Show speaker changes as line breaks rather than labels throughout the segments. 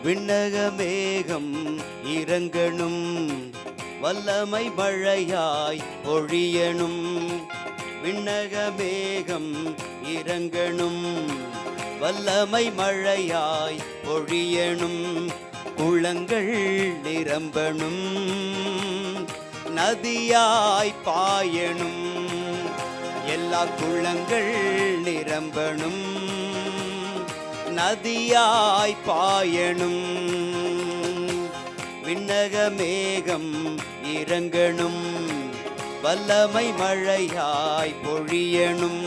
விண்ணக மேகம் இறங்கணும், வல்லமை மழையாய் பொழியணும். விண்ணக மேகம் இறங்கணும், வல்லமை மழையாய் பொழியணும். குளங்கள் நிரம்பணும், நதியாய் பாயணும். எல்லா குளங்கள் நிரம்பணும், நதியாய் பாயணும். விண்ணக மேகம் இறங்கணும், வல்லமை மழையாய் பொழியணும்.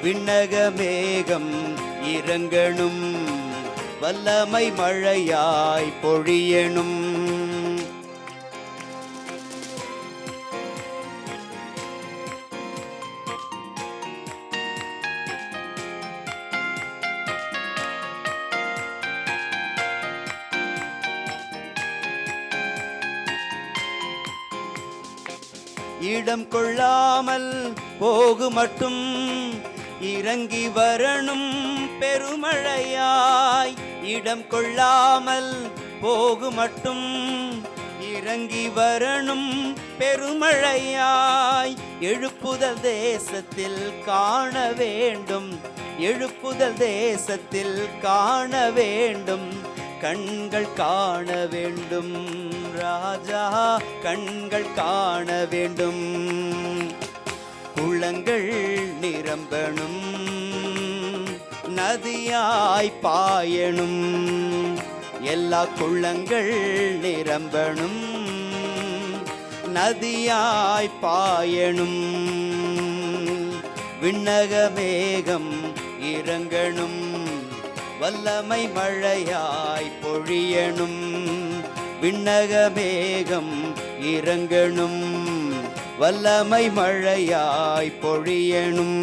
விண்ணக மேகம் இறங்கணும், வல்லமை மழையாய் பொழியணும். இடம் கொள்ளாமல் போகு மட்டும் இறங்கி வரணும் பெருமழையாய். இடம் கொள்ளாமல் போகு மட்டும் இறங்கி வரணும் பெருமழையாய். எழுப்புதல் தேசத்தில் காண வேண்டும், எழுப்புதல் தேசத்தில் காண வேண்டும். கண்கள் காண வேண்டும் ராஜா, கண்கள் காண வேண்டும். குளங்கள் நிரம்பணும், நதியாய் பாயணும். எல்லா குளங்கள் நிரம்பணும், நதியாய் பாயணும். விண்ணக மேகம் இறங்கணும், வல்லமை மழையாய் பொழியணும். விண்ணக மேகம் இறங்கணும், வல்லமை மழையாய் பொழியணும்.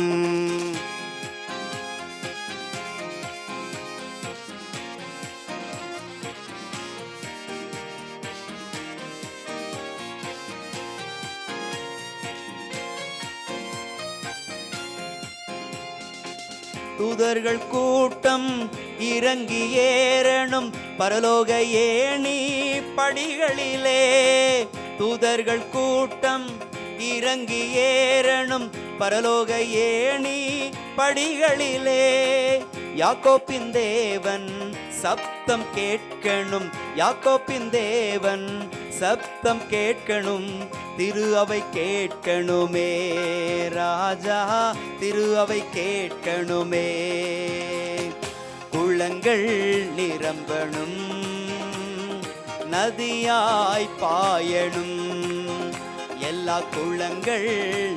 தூதர்கள் கூட்டம் இறங்கி ஏறணும் பரலோக ஏணி படிகளிலே. தூதர்கள் கூட்டம் இறங்கி ஏறணும் பரலோக ஏணி படிகளிலே. யாக்கோப்பின் தேவன் சப்தம் கேட்கணும், யாக்கோப்பின் தேவன் சப்தம் கேட்கணும். திரு அவை கேட்கணுமே ராஜா, திரு அவை கேட்கணுமே. குளங்கள் நிரம்பணும், நதியாய் பாயணும். எல்லா குளங்கள்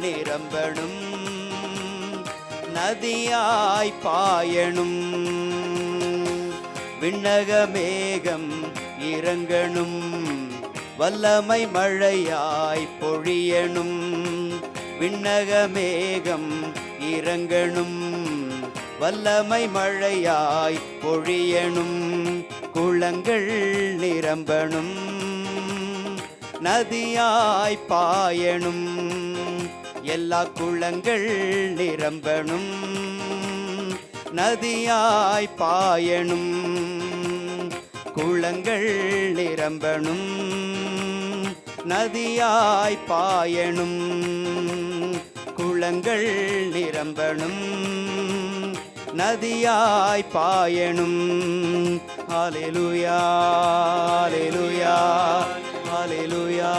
நிரம்பணும், நதியாய் பாயணும். விண்ணக மேகம் இறங்கணும், வல்லமை மழையாய் பொழியணும். விண்ணக மேகம் இறங்கணும், வல்லமை மழையாய் பொழியணும். குளங்கள் நிரம்பணும், நதியாய் பாயணும். எல்லா குளங்கள் நிரம்பணும், நதியாய் பாயணும். குளங்கள் நிரம்பணும், நதியாய் பாயணும். குளங்கள் நிரம்பணும், நதியாய் பாயணும். ஹல்லேலூயா, ஹல்லேலூயா, ஹல்லேலூயா.